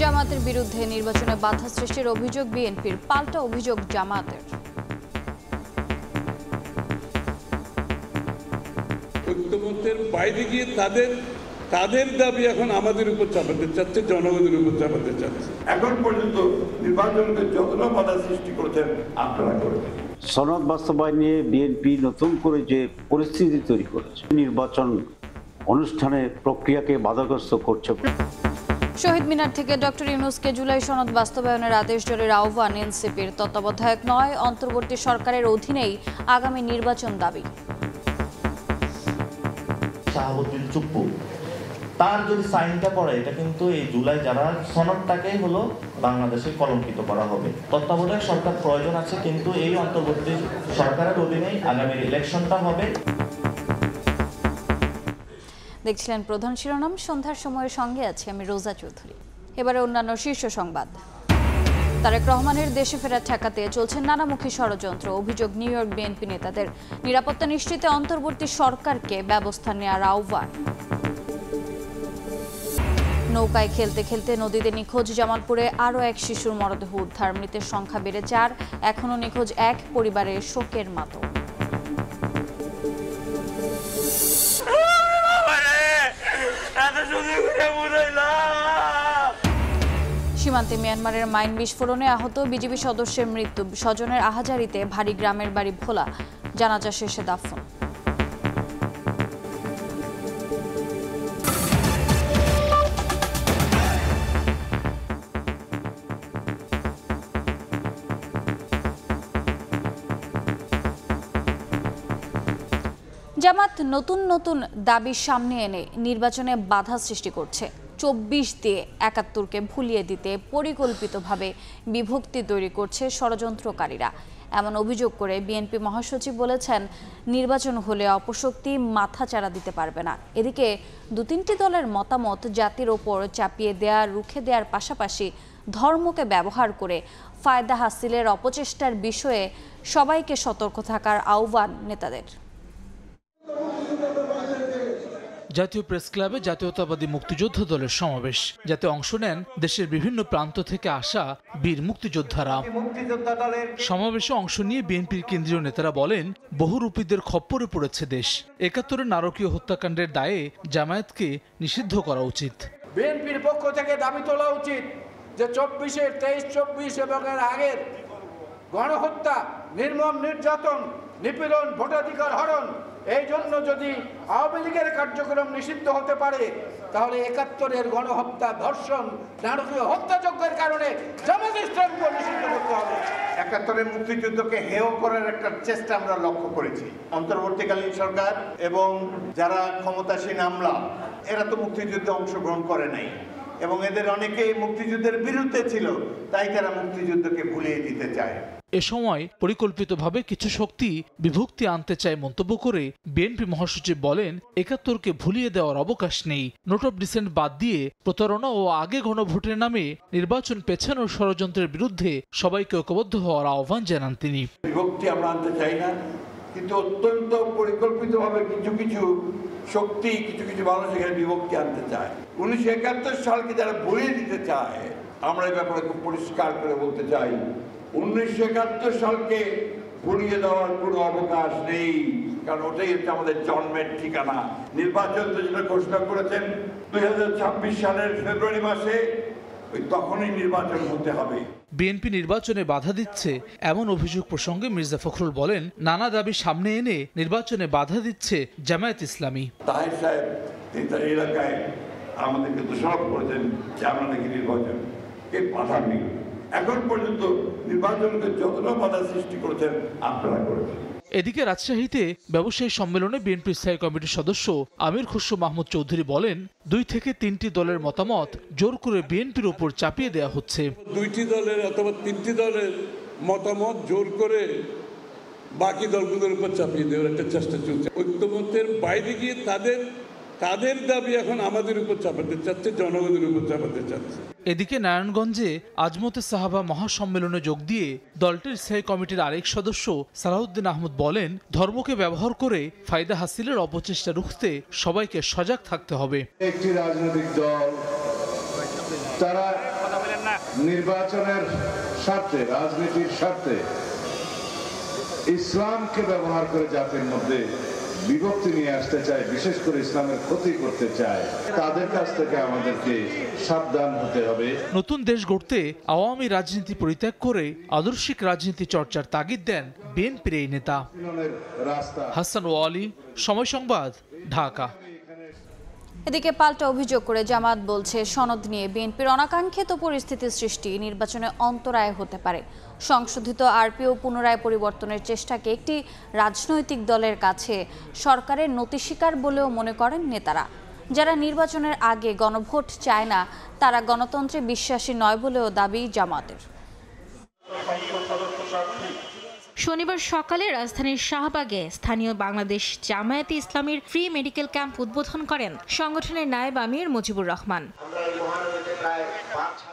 জামাতের বিরুদ্ধে নির্বাচনে বাধা সৃষ্টির অভিযোগ বিএনপির, পাল্টা অভিযোগ জামাতের। ঐক্যমত্যের বাইরে গিয়ে তাদের দাবি এখন আমাদের উপর চাপাতে চাচ্ছে, জনগণের উপর চাপাতে চাচ্ছে। এখন পর্যন্ত নির্বাচনকে যতটা বাধা সৃষ্টি করছেন আপনারা করবেন। সনদ বাস্তবায়ন নিয়ে বিএনপি নতুন করে যে পরিস্থিতি তৈরি করেছে, নির্বাচন অনুষ্ঠানের প্রক্রিয়াকে বাধাগ্রস্ত করছে। শহীদ মিনার থেকে ডক্টর ইউনূসকে জুলাই সনদ বাস্তবায়নের আদেশ জারির আহ্বান এনসিপির। তত্ত্বাবধায়ক নয়, অন্তর্বর্তী সরকারের অধীনেই আগামী নির্বাচন দাবি। শাহাবুদ্দিন চুপ্পু তার যদি সাইনটা করে, এটা কিন্তু এই জুলাই যারা সনদটাকে হলো বাংলাদেশে কলঙ্কিত করা হবে। তত্ত্বাবধায়ক সরকার প্রয়োজন আছে, কিন্তু এই অন্তর্বর্তী সরকারের অধীনেই আগামী ইলেকশনটা হবে। দেখছিলেন প্রধান শিরোনাম। সন্ধ্যার সময়ের সঙ্গে আছি আমি রোজা চৌধুরী। এবারে অন্যান্য শীর্ষ সংবাদ। তারেক রহমানের দেশে ফেরা ঠেকাতে চলছে নানামুখী ষড়যন্ত্র, অভিযোগ নিউ ইয়র্ক বিএনপি নেতাদের। নিরাপত্তা নিশ্চিতে অন্তর্বর্তী সরকারকে ব্যবস্থা নেওয়ার আহ্বান। নৌকায় খেলতে খেলতে নদীতে নিখোঁজ, জামালপুরে আরও এক শিশুর মরদেহ উদ্ধার। মৃতের সংখ্যা বেড়ে 4, এখনও নিখোঁজ এক পরিবারের শোকের মাতম। সীমান্তে মিয়ানমারের মাইন বিস্ফোরণে আহত বিজিবি সদস্যের মৃত্যু। স্বজনের আহাজারিতে ভারী গ্রামের বাড়ি ভোলা, জানাজা শেষে দাফন। জামাত নতুন নতুন দাবি সামনে এনে নির্বাচনে বাধা সৃষ্টি করছে। 24 দিয়ে 71কে ভুলিয়ে দিতে পরিকল্পিতভাবে বিভক্তি তৈরি করছে ষড়যন্ত্রকারীরা, এমন অভিযোগ করে বিএনপি মহাসচিব বলেছেন, নির্বাচন হলে অপশক্তি মাথাচাড়া দিতে পারবে না। এদিকে 2-3টি দলের মতামত জাতির ওপর চাপিয়ে দেয়া, রুখে দেওয়ার পাশাপাশি ধর্মকে ব্যবহার করে ফায়দা হাসিলের অপচেষ্টার বিষয়ে সবাইকে সতর্ক থাকার আহ্বান নেতাদের। জাতীয় প্রেস ক্লাবে জাতীয়তাবাদী মুক্তিযোদ্ধা দলের সমাবেশ, যাতে অংশ নেন দেশের বিভিন্ন প্রান্ত থেকে আসা বীর মুক্তিযোদ্ধারা। সমাবেশে অংশ নিয়ে বিএনপির কেন্দ্রীয় নেতারা বলেন, বহুরূপীদের খপ্পরে পড়েছে দেশ। 71-এর নারকীয় হত্যাকাণ্ডের দায়ে জামায়াতকে নিষিদ্ধ করা উচিত। বিএনপির পক্ষ থেকে দাবি তোলা উচিত যে 23 এবং এর আগের গণহত্যা, নির্মম নির্যাতন, নিপীড়ন, ভোটাধিকার হরণ, এই জন্য যদি আওয়ামী লীগের কার্যক্রম নিষিদ্ধ হতে পারে, তাহলে 71-এর গণহত্যা, ধর্ষণ, নারকীয় হত্যাযজ্ঞের কারণে জামাত ইসলামকে নিষিদ্ধ করতে হবে। 71-এর মুক্তিযুদ্ধকে হেয় করার একটা চেষ্টা আমরা লক্ষ্য করেছি। অন্তর্বর্তীকালীন সরকার এবং যারা ক্ষমতাসীন আমলা, এরা তো মুক্তিযুদ্ধে অংশগ্রহণ করে নাই এবং এদের অনেকেই মুক্তিযুদ্ধের বিরুদ্ধে ছিল, তাই তারা মুক্তিযুদ্ধকে ভুলিয়ে দিতে চায়। এ সময় পরিকল্পিতভাবে কিছু শক্তি বিভক্তি আনতে চায় মন্তব্য করে বিএনপি মহাসচিব বলেন, 71কে ভুলিয়ে দেওয়ার অবকাশ নেই। নোট অফ ডিসেন্ট বাদ দিয়ে প্রতারণা ও আগে গণভোটের নামে নির্বাচন পেছানোর ষড়যন্ত্রের বিরুদ্ধে সবাইকে ঐক্যবদ্ধ হওয়ার আহ্বান জানান তিনি। বিভক্তি আমরা আনতে চাই না, কিন্তু অত্যন্ত পরিকল্পিতভাবে কিছু শক্তি, কিছু মানুষ এখানে বিভক্তি আনতে চায়। 1971 সালকে যারা ভুলিয়ে দিতে চায়, আমরা এই ব্যাপারে খুব পরিষ্কার করে বলতে চাই, 1971 সালকে ভুলিয়ে দেওয়ার কোনো অবকাশ নেই, কারণ ওটাই হচ্ছে আমাদের জন্মের ঠিকানা। নির্বাচন তো যেটা ঘোষণা করেছেন 2026 সালের ফেব্রুয়ারি মাসে, তখনই নির্বাচন হতে হবে। বিএনপি নির্বাচনে বাধা দিচ্ছে এমন অভিযোগ প্রসঙ্গে মির্জা ফখরুল বলেন, নানা দাবি সামনে এনে নির্বাচনে বাধা দিচ্ছে জামায়াত ইসলামী। তাহের সাহেব তিনি তার এলাকায় আমাদেরকে দোষারোপ করেছেন যে আমরা নাকি নির্বাচন বাধা নেই। এখন পর্যন্ত নির্বাচনকে যতটা বাধা সৃষ্টি করেছেন আপনারা করেছেন। এদিকে রাজশাহীতে ব্যবসায়ী সম্মেলনে বিএনপি স্থায়ী কমিটির সদস্য আমির খুসরো মাহমুদ চৌধুরী বলেন, 2 থেকে 3টি দলের মতামত জোর করে বিএনপির উপর চাপিয়ে দেওয়া হচ্ছে। 2টি দলের অথবা 3টি দলের মতামত জোর করে বাকি দলগুলোর উপর চাপিয়ে দেওয়ার একটা চেষ্টা চলছে। ঐক্যমত্যের বাইরে গিয়ে তাদের দাবি এখন আমাদের উপর চাপাতে চাচ্ছে, জনগণের উপর চাপাতে চাচ্ছে। এদিকে নারায়ণগঞ্জে আজমতে সাহাবা মহাসম্মেলনে যোগ দিয়ে দলটির স্থায়ী কমিটির আরেক সদস্য সালাউদ্দিন আহমদ বলেন, ধর্মকে ব্যবহার করে ফায়দা হাসিলের অপচেষ্টা রুখতে সবাইকে সজাগ থাকতে হবে। একটি রাজনৈতিক দল তারা নির্বাচনের স্বার্থে, রাজনীতির স্বার্থে ইসলামকে ব্যবহার করে জাতির মধ্যে বিভক্তি নিয়ে আসতে চায়, বিশেষ করে ইসলামের ক্ষতি করতে চায়, তাদের কাছ থেকে আমাদেরকে সাবধান হতে হবে। নতুন দেশ গড়তে আওয়ামী রাজনীতি পরিত্যাগ করে আদর্শিক রাজনীতি চর্চার তাগিদ দেন বিএনপির এই নেতা। হাসান ওয়ালি, সময় সংবাদ, ঢাকা। এদিকে পাল্টা অভিযোগ করে জামাত বলছে সনদ নিয়ে বিএনপির অনাকাঙ্ক্ষিত পরিস্থিতি সৃষ্টি নির্বাচনে অন্তরায় হতে পারে। সংশোধিত আরপিও পুনরায় পরিবর্তনের চেষ্টাকে একটি রাজনৈতিক দলের কাছে সরকারের নতি স্বীকার বলেও মনে করেন নেতারা। যারা নির্বাচনের আগে গণভোট চায় না তারা গণতন্ত্রে বিশ্বাসী নয় বলেও দাবি জামাতের। শনিবার সকালে রাজধানীর শাহবাগে স্থানীয় বাংলাদেশ জামায়াতে ইসলামীর ফ্রি মেডিকেল ক্যাম্প উদ্বোধন করেন সংগঠনের নায়েব আমির মুজিবুর রহমান।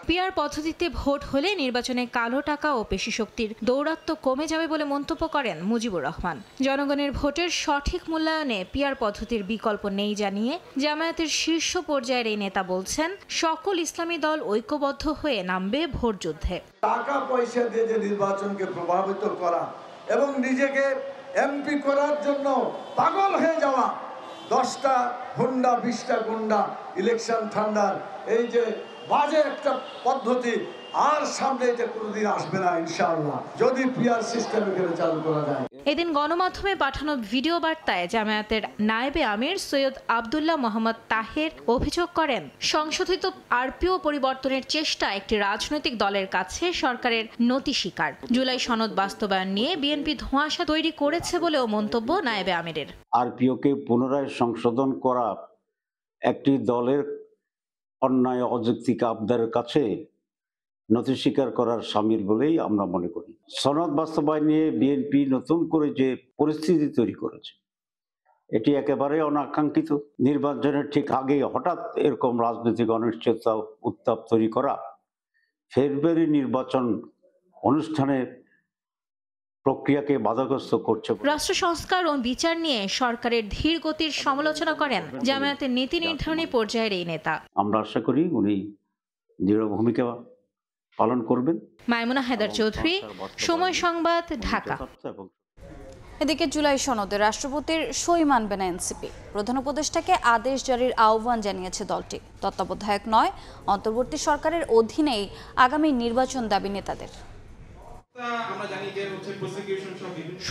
পিআর পদ্ধতিতে ভোট হলে নির্বাচনে কালো টাকা ও পেশি শক্তির দৌরাত্ম্য কমে যাবে বলে মন্তব্য করেন মুজিবুর রহমান। জনগণের ভোটের সঠিক মূল্যায়নে পিআর পদ্ধতির বিকল্প নেই জানিয়ে জামায়াতের শীর্ষ পর্যায়ের এই নেতা বলছেন সকল ইসলামী দল ঐক্যবদ্ধ হয়ে নামবে ভোট যুদ্ধে। টাকা পয়সা দিয়ে যে নির্বাচনকে প্রভাবিত করা এবং নিজেকে এমপি করার জন্য পাগল হয়ে যাওয়া, 10টা হুন্ডা 20টা গুন্ডা ইলেকশন ঠান্ডার এই যে বাজে একটা পদ্ধতি আর সামনে এটা কোনোদিন আসবে না ইনশাআল্লাহ, যদি পিআর সিস্টেম এখানে চালু করা যায়। এদিন গণমাধ্যমে পাঠানো ভিডিও বার্তায় জামায়াতের নায়েবে আমির সৈয়দ আব্দুল্লাহ মোহাম্মদ তাহের অভিযোগ করেন সংশোধিত আরপিও পরিবর্তনের চেষ্টা একটি রাজনৈতিক দলের কাছে সরকারের নতি স্বীকার। জুলাই সনদ বাস্তবায়ন নিয়ে বিএনপি ধোঁয়াশা তৈরি করেছে বলেও মন্তব্য নায়েবে আমিরের। আরপিওকে পুনরায় সংশোধন করা একটি দলের অন্যায় অযৌক্তিক আবদারের কাছে নথি স্বীকার করার শামিল বলেই আমরা মনে করি। সনদ বাস্তবায়ন নিয়ে বিএনপি নতুন করে যে পরিস্থিতি তৈরি করেছে এটি একেবারে অনাকাঙ্ক্ষিত। নির্বাচনের ঠিক আগে হঠাৎ এরকম রাজনৈতিক অনিশ্চয়তা উত্তাপ তৈরি করা ফেব্রুয়ারি নির্বাচন অনুষ্ঠানের প্রক্রিয়াকে বাধাগ্রস্ত করছে। রাষ্ট্র সংস্কার ও বিচার নিয়ে সরকারের ধীর গতির সমালোচনা করেন জামায়াতের নীতি নির্ধারণী পর্যায়ের এই নেতা। আমরা আশা করি উনি দৃঢ় ভূমিকা পালন করবেন। মাইমুনা হায়দার চৌধুরী, সময় সংবাদ, ঢাকা। এদিকে জুলাই সনদে রাষ্ট্রপতির সই মানবে না এনসিপি। প্রধান উপদেষ্টাকে আদেশ জারির আহ্বান জানিয়েছে দলটি। তত্ত্বাবধায়ক নয়, অন্তর্বর্তী সরকারের অধীনেই আগামী নির্বাচন দাবি নেতাদের।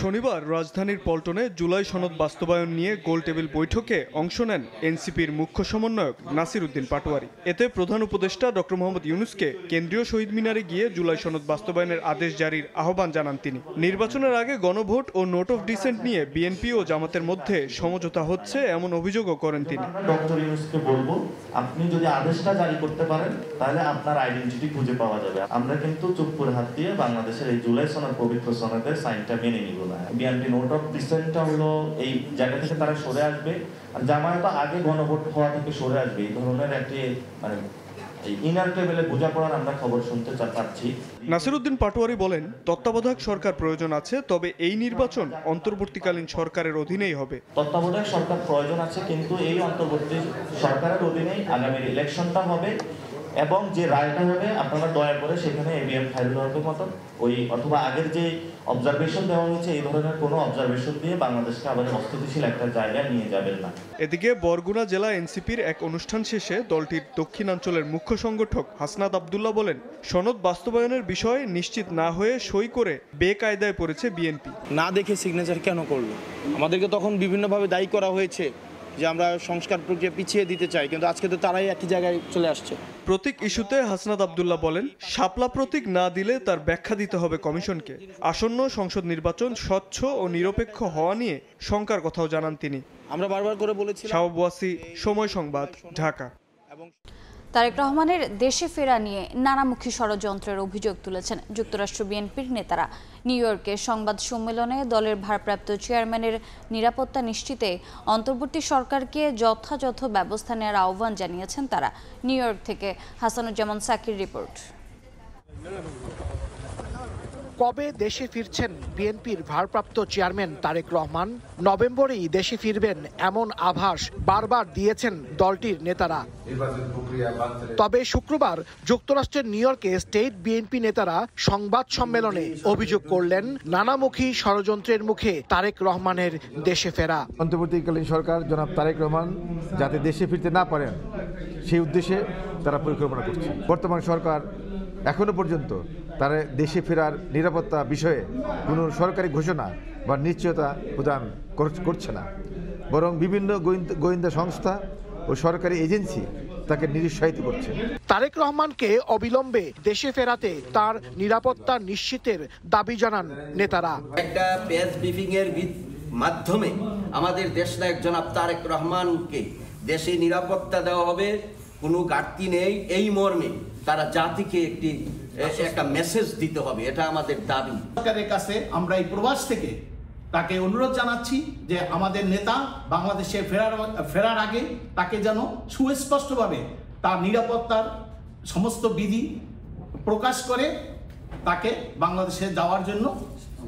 শনিবার রাজধানীর পল্টনে জুলাই সনদ বাস্তবায়ন নিয়ে গোলটেবিল বৈঠকে অংশ নেন এনসিপির মুখ্য সমন্বয়ক নাসির উদ্দিন পাটোয়ারি। এতে প্রধান উপদেষ্টা ডক্টর মোহাম্মদ ইউনূসকে কেন্দ্রীয় শহীদ মিনারে গিয়ে জুলাই সনদ বাস্তবায়নের আদেশ জারির আহ্বান জানান তিনি। নির্বাচনের আগে গণভোট ও নোট অফ ডিসেন্ট নিয়ে বিএনপি ও জামাতের মধ্যে সমঝোতা হচ্ছে এমন অভিযোগও করেন তিনি। ডক্টর ইউনূসকে বলবো, আপনি যদি আদেশটা জারি করতে পারেন তাহলে আপনার আইডেন্টিটি খুঁজে পাওয়া যাবে। আমরা কিন্তু চুপ করে হাত দিয়ে বাংলাদেশের এই জুলাই সনদ পবিত্র সনদের সাইনটা মেনে নিব না। বিএনপি নোট অফ ডিসেন্টটা হলো এই জায়গা থেকে তারা সরে আসবে, আর জামায়াত আগে গণভোট হওয়া থেকে সরে আসবে। এই ধরনের একটি মানে এই ইনার টেবিলে বোঝাপড়ার আমরা খবর শুনতে পাচ্ছি। নাসির উদ্দিন পাটোয়ারি বলেন, তত্ত্বাবধায়ক সরকার প্রয়োজন আছে, তবে এই নির্বাচন অন্তর্বর্তীকালীন সরকারের অধীনেই হবে। তত্ত্বাবধায়ক সরকার প্রয়োজন আছে, কিন্তু এই অন্তর্বর্তী সরকারের অধীনেই আগামী ইলেকশনটা হবে এবং যে রায়টা হবে আপনারা দয়া করে সেখানে এবিএম খায়রুল হকের মতো ওই অথবা আগের যে অবজারভেশন দেওয়া হয়েছে এই ধরনের কোনো অবজারভেশন দিয়ে বাংলাদেশকে আবার অস্থিতিশীল একটা জায়গায় নিয়ে যাবেন না। এদিকে বরগুনা জেলা এনসিপির এক অনুষ্ঠান শেষে দলটির দক্ষিণাঞ্চলের মুখ্য সংগঠক হাসনাত আব্দুল্লাহ বলেন, সনদ বাস্তবায়নের বিষয়ে নিশ্চিত না হয়ে সই করে বেকায়দায় পড়েছে বিএনপি। না দেখে সিগনেচার কেন করলো? আমাদেরকে তখন বিভিন্নভাবে দায়ী করা হয়েছে যে আমরা সংস্কার প্রক্রিয়া পিছিয়ে দিতে চাই, কিন্তু আজকে তো তারাই একই জায়গায় চলে আসছে। প্রতীক ইস্যুতে হাসনাত আব্দুল্লাহ বলেন, শাপলা প্রতীক না দিলে তার ব্যাখ্যা দিতে হবে কমিশনকে। আসন্ন সংসদ নির্বাচন স্বচ্ছ ও নিরপেক্ষ হওয়া নিয়ে শঙ্কার কথাও জানান তিনি। আমরা বারবার করে বলেছি। শাহাব ওয়াসি, সময় সংবাদ, ঢাকা। তারেক রহমানের দেশে ফেরা নিয়ে নানামুখী ষড়যন্ত্রের অভিযোগ তুলেছেন যুক্তরাষ্ট্র বিএনপির নেতারা। নিউ ইয়র্কে সংবাদ সম্মেলনে দলের ভারপ্রাপ্ত চেয়ারম্যানের নিরাপত্তা নিশ্চিতে অন্তর্বর্তী সরকারকে যথাযথ ব্যবস্থা নেওয়ার আহ্বান জানিয়েছেন তারা। নিউ ইয়র্ক থেকে হাসানুজ্জামান সাকির রিপোর্ট। কবে দেশে ফিরছেন বিএনপির ভারপ্রাপ্ত চেয়ারম্যান তারেক রহমান? নভেম্বরেই দেশে ফিরবেন এমন আভাস বারবার দিয়েছেন দলটির নেতারা। তবে শুক্রবার যুক্তরাষ্ট্রের নিউ ইয়র্কে স্টেট বিএনপি নেতারা সংবাদ সম্মেলনে অভিযোগ করলেন নানামুখী ষড়যন্ত্রের মুখে তারেক রহমানের দেশে ফেরা। অন্তর্বর্তীকালীন সরকার জনাব তারেক রহমান যাতে দেশে ফিরতে না পারেন সেই উদ্দেশ্যে তারা পরিকল্পনা করছে। বর্তমান সরকার এখনো পর্যন্ত তারা দেশে ফেরার নিরাপত্তা বিষয়ে কোনো সরকারি ঘোষণা বা নিশ্চয়তা প্রদান করছে না, বরং বিভিন্ন গোয়েন্দা সংস্থা ও সরকারি এজেন্সি তাকে নিরুৎসাহিত করছে। তারেক রহমানকে অবিলম্বে দেশে ফেরাতে তার নিরাপত্তা নিশ্চিতের দাবি জানান নেতারা। একটা প্রেস ব্রিফিং এর মাধ্যমে আমাদের দেশনায়ক জনাব তারেক রহমানকে দেশে নিরাপত্তা দেওয়া হবে, কোনো ঘাটতি নেই, এই মর্মে তারা জাতিকে একটা মেসেজ দিতে হবে, এটা আমাদের দাবি। সরকারের কাছে আমরা এই প্রবাস থেকে তাকে অনুরোধ জানাচ্ছি যে আমাদের নেতা বাংলাদেশে ফেরার আগে তাকে যেন সুস্পষ্টভাবে তার নিরাপত্তার সমস্ত বিধি প্রকাশ করে তাকে বাংলাদেশে যাওয়ার জন্য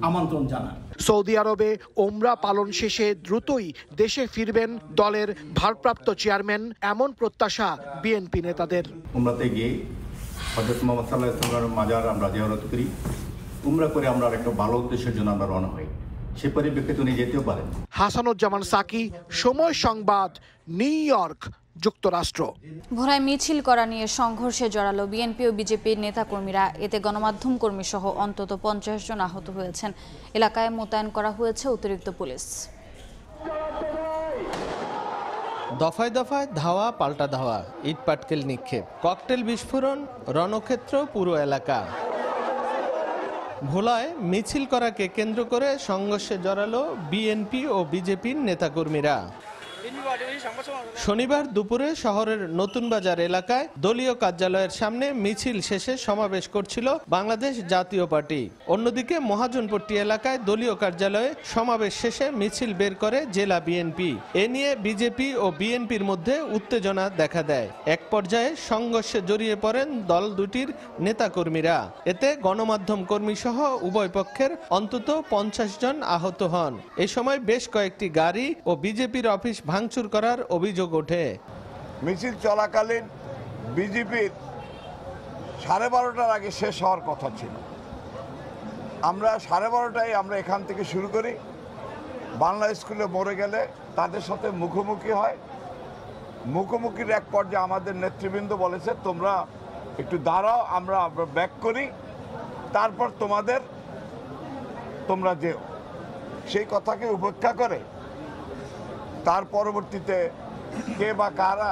আমন্ত্রণ জানান। সৌদি আরবে ওমরা পালন শেষে দ্রুতই দেশে ফিরবেন দলের ভারপ্রাপ্ত চেয়ারম্যান, এমন প্রত্যাশা বিএনপি নেতাদের। উমরাতে গিয়ে হযরত মুহাম্মদ সাল্লাল্লাহু আলাইহি ওয়াসাল্লামের মাজার আমরা জিয়ারত করি, উমরা করে আমরা একটা ভালো উদ্দেশ্যের জন্য আমরা রওনা হই, সে পরিপ্রেক্ষিতে উনি যেতেও পারেন। হাসানুজ্জামান সাকি, সময় সংবাদ, নিউ ইয়র্ক, যুক্তরাষ্ট্র। ভোরায় মিছিল করা নিয়ে সংঘর্ষে জড়ালো বিএনপি ও বিজেপির নেতাকর্মীরা। এতে গণমাধ্যম কর্মী সহ অন্তত 50 জন আহত হয়েছেন। এলাকায় মোতায়েন করা হয়েছে অতিরিক্ত পুলিশ। দফায় দফায় ধাওয়া পাল্টা ধাওয়া, ইট পাটকেল নিক্ষেপ, ককটেল বিস্ফোরণ, রণক্ষেত্র পুরো এলাকা। ভোলায় মিছিল করাকে কেন্দ্র করে সংঘর্ষে জড়ালো বিএনপি ও বিজেপির নেতাকর্মীরা। শনিবার দুপুরে শহরের নতুন বাজার এলাকায় দলীয় কার্যালয়ের সামনে মিছিল শেষে সমাবেশ করছিল বাংলাদেশ জাতীয় পার্টি। অন্যদিকে মহাজনপট্টি এলাকায় দলীয় কার্যালয়ে সমাবেশ শেষে মিছিল বের করে জেলা বিএনপি। এ নিয়ে বিজেপি ও বিএনপির মধ্যে উত্তেজনা দেখা দেয়। এক পর্যায়ে সংঘর্ষে জড়িয়ে পড়েন দল দুটির নেতাকর্মীরা। এতে গণমাধ্যম কর্মী সহ উভয় পক্ষের অন্তত 50 জন আহত হন। এ সময় বেশ কয়েকটি গাড়ি ও বিজেপির অফিস ভাঙচুর করার অভিযোগ ওঠে। মিছিল চলাকালীন বিজেপির 12:30টার আগে শেষ হওয়ার কথা ছিল। আমরা 12:30টায় আমরা এখান থেকে শুরু করি, বাংলা স্কুলে মরে গেলে তাদের সাথে মুখোমুখি হয়। মুখোমুখির এক পর্যায়ে আমাদের নেতৃবৃন্দ বলেছে তোমরা একটু দাঁড়াও, আমরা ব্যাক করি, তারপর তোমরা যেও। সেই কথাকে উপেক্ষা করে তার পরবর্তীতে কে বা কারা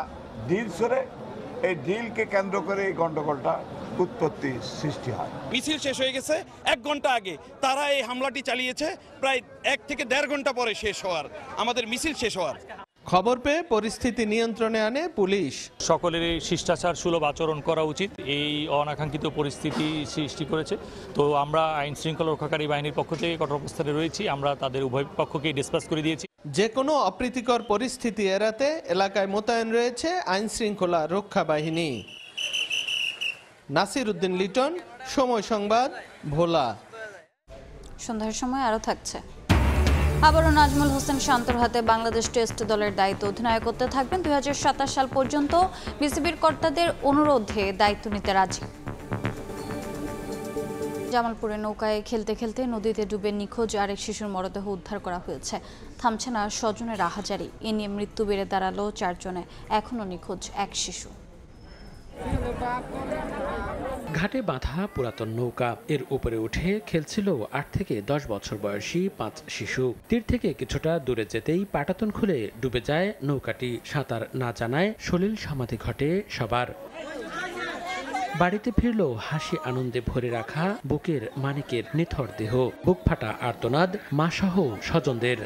ঢিল ছড়ে, এই ঢিলকে কেন্দ্র করে এই গন্ডগোলটা উৎপত্তি সৃষ্টি হয়। মিছিল শেষ হয়ে গেছে 1 ঘন্টা আগে, তারা এই হামলাটি চালিয়েছে প্রায় 1 থেকে 1.5 ঘন্টা পরে শেষ হওয়ার, আমাদের মিছিল শেষ হওয়ার। খবর পেয়ে পরিস্থিতি নিয়ন্ত্রণে আনে পুলিশ। সকলেরই শিষ্টাচার সুলভ আচরণ করা উচিত, এই অনাকাঙ্ক্ষিত পরিস্থিতি সৃষ্টি করেছে। তো আমরা আইন শৃঙ্খলা রক্ষাকারী বাহিনীর পক্ষ থেকে কঠোর অবস্থানে রয়েছি, আমরা তাদের উভয় পক্ষকেই ডিসপাস করে দিয়েছি। যে কোনো অপ্রীতিকর পরিস্থিতি এড়াতে এলাকায় মোতায়েন রয়েছে আইন শৃঙ্খলা রক্ষা বাহিনী। নাসির উদ্দিন লিটন, সময় সংবাদ, ভোলা। সন্ধ্যার সময় আরও থাকছে। আবারও নাজমুল হোসেন শান্তর হাতে বাংলাদেশ টেস্ট দলের দায়িত্ব। অধিনায়কত্বে থাকবেন 2027 সাল পর্যন্ত। বিসিবির কর্তাদের অনুরোধে দায়িত্ব নিতে রাজি। জামালপুরে নৌকায় খেলতে খেলতে নদীতে ডুবে নিখোঁজ আরেক শিশুর মরদেহ উদ্ধার করা হয়েছে। থামছে না স্বজনের আহাজারি। এ নিয়ে মৃত্যু বেড়ে দাঁড়ালো 4 জনে। এখনও নিখোঁজ এক শিশু। ঘাটে বাঁধা পুরাতন নৌকা, এর উপরে উঠে খেলছিল 8 থেকে 10 বছর বয়সী 5 শিশু। তীর থেকে কিছুটা দূরে যেতেই পাটাতন খুলে ডুবে যায় নৌকাটি। সাঁতার না জানায় সলিল সমাধি ঘটে সবার। বাড়িতে ফিরল হাসি আনন্দে ভরে রাখা বুকের মানিকের নিথর দেহ। বুক ফাটা আর্তনাদ মাসহ স্বজনদের।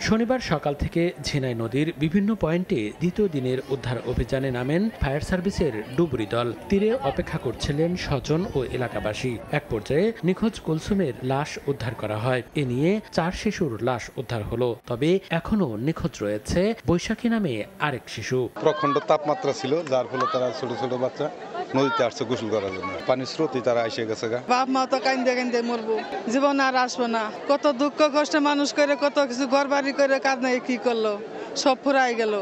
শনিবার সকাল থেকে ঝিনাই নদীর বিভিন্ন পয়েন্টে দ্বিতীয় দিনের উদ্ধার অভিযানে নামেন ফায়ার সার্ভিসের ডুবুরি দল। তীরে অপেক্ষা করছিলেন স্বজন ও এলাকাবাসী। এক পর্যায়ে নিখোঁজ কুলসুমের লাশ উদ্ধার করা হয়। এ নিয়ে 4 শিশুর লাশ উদ্ধার হলো। তবে এখনো নিখোঁজ রয়েছে বৈশাখী নামে আরেক শিশু। প্রখণ্ড তাপমাত্রা ছিল, যার ফলে তারা ছোট ছোট বাচ্চা নদীতে আসছে গোসল করার জন্য, পানির স্রোতই তারা এসে গেছে। বাপ মা তো কান্দে কান্দে মরবো, জীবন আর আসবো না। কত দুঃখ কষ্টে মানুষ করে, কত কিছু ঘর বাড়ি করে কাজ নাই, কি করলো, সব ফুরাই গেল।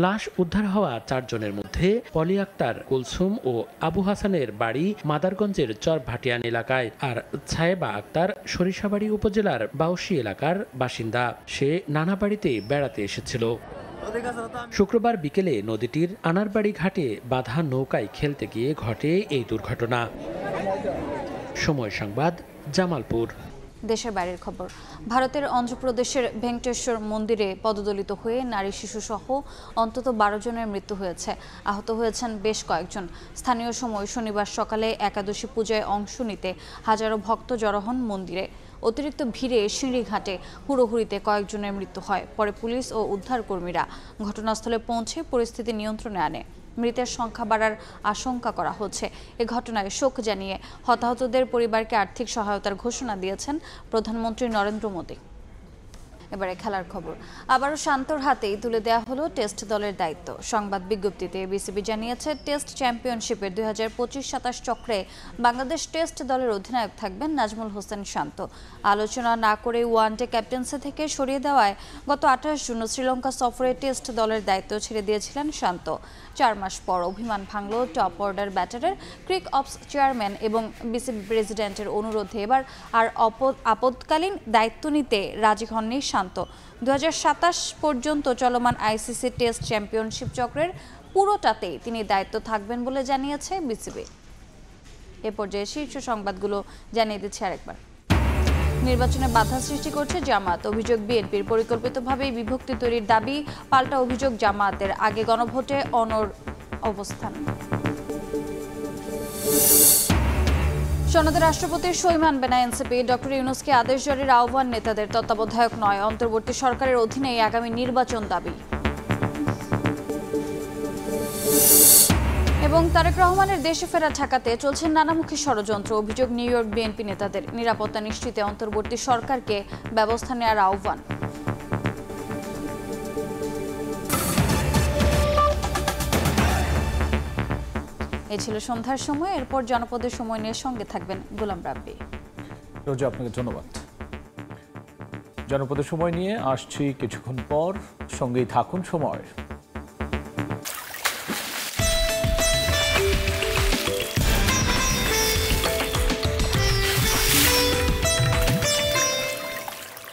লাশ উদ্ধার হওয়া 4 জনের মধ্যে পলি আক্তার, কুলসুম ও আবু হাসানের বাড়ি মাদারগঞ্জের চর ভাটিয়ান এলাকায়, আর ছায়েবা আক্তার সরিষাবাড়ি উপজেলার বাউসি এলাকার বাসিন্দা। সে নানা বাড়িতে বেড়াতে এসেছিল। শুক্রবার বিকেলে নদীটির আনারবাড়ি ঘাটে বাঁধা নৌকায় খেলতে গিয়ে ঘটে এই দুর্ঘটনা। সময় সংবাদ, জামালপুর। দেশের বাইরের খবর। ভারতের অন্ধ্রপ্রদেশের ভেঙ্কটেশ্বর মন্দিরে পদদলিত হয়ে নারী শিশু সহ অন্তত 12 জনের মৃত্যু হয়েছে। আহত হয়েছেন বেশ কয়েকজন। স্থানীয় সময় শনিবার সকালে একাদশী পূজায় অংশ নিতে হাজারো ভক্ত জড়ো হন মন্দিরে। অতিরিক্ত ভিড়ে সিঁড়িঘাটে হুড়োহুড়িতে কয়েকজনের মৃত্যু হয়। পরে পুলিশ ও উদ্ধারকর্মীরা ঘটনাস্থলে পৌঁছে পরিস্থিতি নিয়ন্ত্রণে আনে। মৃতের সংখ্যা বাড়ার আশঙ্কা করা হচ্ছে। এ ঘটনায় শোক জানিয়ে হতাহতদের পরিবারকে আর্থিক সহায়তার ঘোষণা দিয়েছেন প্রধানমন্ত্রী নরেন্দ্র মোদী। এবারে খেলার খবর। আবারও শান্তর হাতেই তুলে দেওয়া হলো টেস্ট দলের দায়িত্ব। সংবাদ বিজ্ঞপ্তিতে বিসিবি জানিয়েছে, টেস্ট চ্যাম্পিয়নশিপের 2025-27 চক্রে বাংলাদেশ টেস্ট দলের অধিনায়ক থাকবেন নাজমুল হোসেন শান্ত। আলোচনা না করে ওয়ানডে ক্যাপ্টেন্সি থেকে সরিয়ে দেওয়ায় গত 28 জুন শ্রীলঙ্কা সফরে টেস্ট দলের দায়িত্ব ছেড়ে দিয়েছিলেন শান্ত। 4 মাস পর অভিমান ভাঙল টপ অর্ডার ব্যাটারের। ক্রিক অপস চেয়ারম্যান এবং বিসিবি প্রেসিডেন্টের অনুরোধে এবার আর আপদকালীন দায়িত্ব নিতে রাজি হননি শান্ত। 2027 পর্যন্ত চলমান আইসিসি টেস্ট চ্যাম্পিয়নশিপ চক্রের পুরোটাতেই তিনি দায়িত্ব থাকবেন বলে জানিয়েছে বিসিবি। এ পর্যায়ে শীর্ষ সংবাদগুলো জানিয়ে দিচ্ছি আরেকবার। নির্বাচনে বাধা সৃষ্টি করছে জামায়াত। অভিযোগ বিএনপির পরিকল্পিতভাবে বিভক্তি তৈরির দাবি। পাল্টা অভিযোগ জামায়াতের, আগে গণভোটে অনড় অবস্থান। সনদে রাষ্ট্রপতির সই মানবে না এনসিপি। ডক্টর ইউনূসকে আদেশ জারির আহ্বান নেতাদের। তত্ত্বাবধায়ক নয়, অন্তর্বর্তী সরকারের অধীনেই আগামী নির্বাচন দাবি। এবং তারেক রহমানের দেশে ফেরা ঠেকাতে চলছে নানামুখী ষড়যন্ত্র। অভিযোগ নিউ ইয়র্ক বিএনপি নেতাদের। নিরাপত্তা নিশ্চিতে অন্তর্বর্তী সরকারকে ব্যবস্থা নেওয়ার আহ্বান। এই ছিল সন্ধ্যার সময়। এরপর জনপদের সময় নিয়ে সঙ্গে থাকবেন গোলাম রাব্বি। রোজা, আপনাকে ধন্যবাদ। জনপদের সময় নিয়ে আসছি কিছুক্ষণ পর, সঙ্গেই থাকুন সময়।